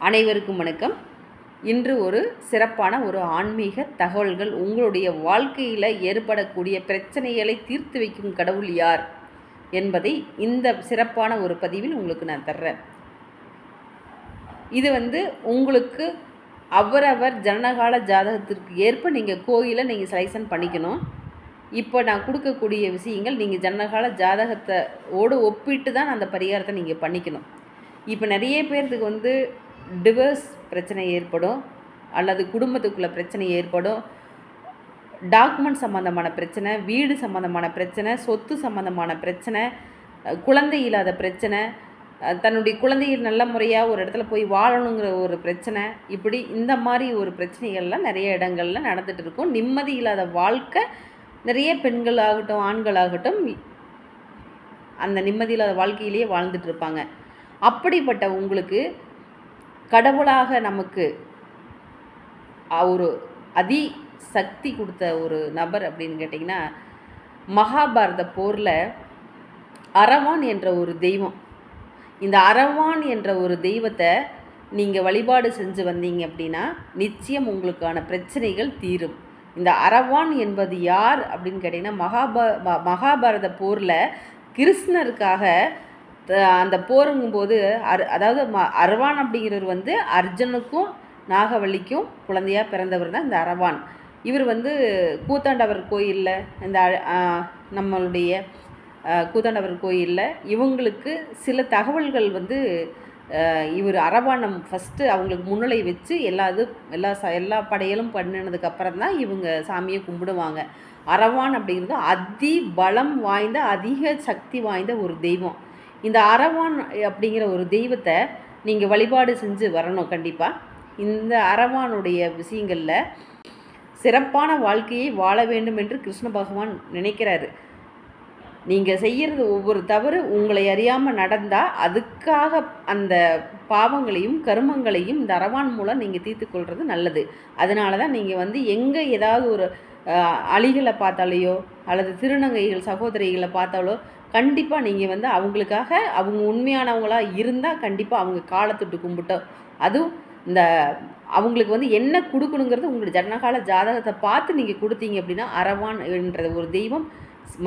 அனைவருக்கும் வணக்கம். இன்று ஒரு சிறப்பான ஒரு ஆன்மீக தகவல்கள். உங்களுடைய வாழ்க்கையில் ஏற்படக்கூடிய பிரச்சனைகளை தீர்த்து வைக்கும் கடவுள் யார் என்பதை இந்த சிறப்பான ஒரு பதிவில் உங்களுக்கு நான் தர்றேன். இது உங்களுக்கு அவரவர் ஜனனகால ஜாதகத்திற்கு ஏற்ப நீங்கள் கோயிலை நீங்கள் செலெக்ஷன் பண்ணிக்கணும். இப்போ நான் கொடுக்கக்கூடிய விஷயங்கள் நீங்கள் ஜனனகால ஜாதகத்தோடு ஒப்பிட்டு தான் அந்த பரிகாரத்தை நீங்கள் பண்ணிக்கணும். இப்போ நிறைய பேர்த்துக்கு டிவர்ஸ் பிரச்சனை ஏற்படும், அல்லது குடும்பத்துக்குள்ளே பிரச்சனை ஏற்படும், டாக்குமெண்ட் சம்மந்தமான பிரச்சனை, வீடு சம்மந்தமான பிரச்சனை, சொத்து சம்மந்தமான பிரச்சனை, குழந்தை இல்லாத பிரச்சனை, தன்னுடைய குழந்தைகள் நல்ல முறையாக ஒரு இடத்துல போய் வாழணுங்கிற ஒரு பிரச்சனை, இப்படி இந்த மாதிரி ஒரு பிரச்சனைகள்லாம் நிறைய இடங்கள்ல நடந்துகிட்டு இருக்கும். நிம்மதி இல்லாத வாழ்க்கை நிறைய பெண்களாகட்டும் ஆண்களாகட்டும் அந்த நிம்மதி இல்லாத வாழ்க்கையிலேயே வாழ்ந்துட்டு இருப்பாங்க. அப்படிப்பட்ட உங்களுக்கு கடவுளாக நமக்கு ஒரு அதி சக்தி கொடுத்த ஒரு நபர் அப்படின்னு கேட்டிங்கன்னா, மகாபாரத போரில் அரவான் என்ற ஒரு தெய்வம். இந்த அரவான் என்ற ஒரு தெய்வத்தை நீங்கள் வழிபாடு செஞ்சு வந்தீங்க அப்படின்னா நிச்சயம் உங்களுக்கான பிரச்சனைகள் தீரும். இந்த அரவான் என்பது யார் அப்படின்னு கேட்டிங்கன்னா, மகாபாரத போரில் கிருஷ்ணருக்காக அந்த போருங்கும்போது அதாவது அரவான் அப்படிங்கிறவர் அர்ஜுனுக்கும் நாகவல்லிக்கும் குழந்தையாக பிறந்தவர் தான் இந்த அரவான். இவர் கூத்தாண்டவர் கோயிலில் இந்த நம்மளுடைய கூத்தாண்டவர் கோயிலில் இவங்களுக்கு சில தகவல்கள் இவர் அரவானம் ஃபஸ்ட்டு அவங்களுக்கு முன்னிலை வச்சு எல்லா படையலும் பண்ணினதுக்கப்புறம் தான் இவங்க சாமியை கும்பிடுவாங்க. அரவான் அப்படிங்கிறது அதி பலம் வாய்ந்த அதிக சக்தி வாய்ந்த ஒரு தெய்வம். இந்த அரவான் அப்படிங்கிற ஒரு தெய்வத்தை நீங்கள் வழிபாடு செஞ்சு வரணும் கண்டிப்பாக. இந்த அரவானுடைய விஷயங்களில் சிறப்பான வாழ்க்கையை வாழ வேண்டும் என்று கிருஷ்ண பகவான் நினைக்கிறாரு. நீங்கள் செய்கிறது ஒவ்வொரு தவறு உங்களை அறியாமல் நடந்தால் அதுக்காக அந்த பாவங்களையும் கருமங்களையும் இந்த அரவான் மூலம் நீங்கள் தீர்த்துக்கொள்வது நல்லது. அதனால தான் நீங்கள் எங்கே ஏதாவது ஒரு அலிகளை பார்த்தாலேயோ அல்லது திருநங்கைகள் சகோதரிகளை பார்த்தாலோ கண்டிப்பாக நீங்கள் அவங்களுக்காக அவங்க உண்மையானவங்களாக இருந்தால் கண்டிப்பாக அவங்க காலத்தொட்டு கும்பிட்டோம். அதுவும் இந்த அவங்களுக்கு என்ன கொடுக்கணுங்கிறது உங்களுடைய ஜனனகால ஜாதகத்தை பார்த்து நீங்கள் கொடுத்தீங்க அப்படின்னா அரவான் என்ற ஒரு தெய்வம்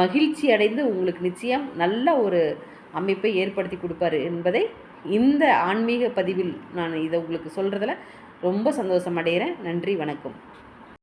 மகிழ்ச்சி அடைந்து உங்களுக்கு நிச்சயம் நல்ல ஒரு அமைப்பை ஏற்படுத்தி கொடுப்பாரு என்பதை இந்த ஆன்மீக பதிவில் நான் இதை உங்களுக்கு சொல்கிறதுல ரொம்ப சந்தோஷம் அடைகிறேன். நன்றி, வணக்கம்.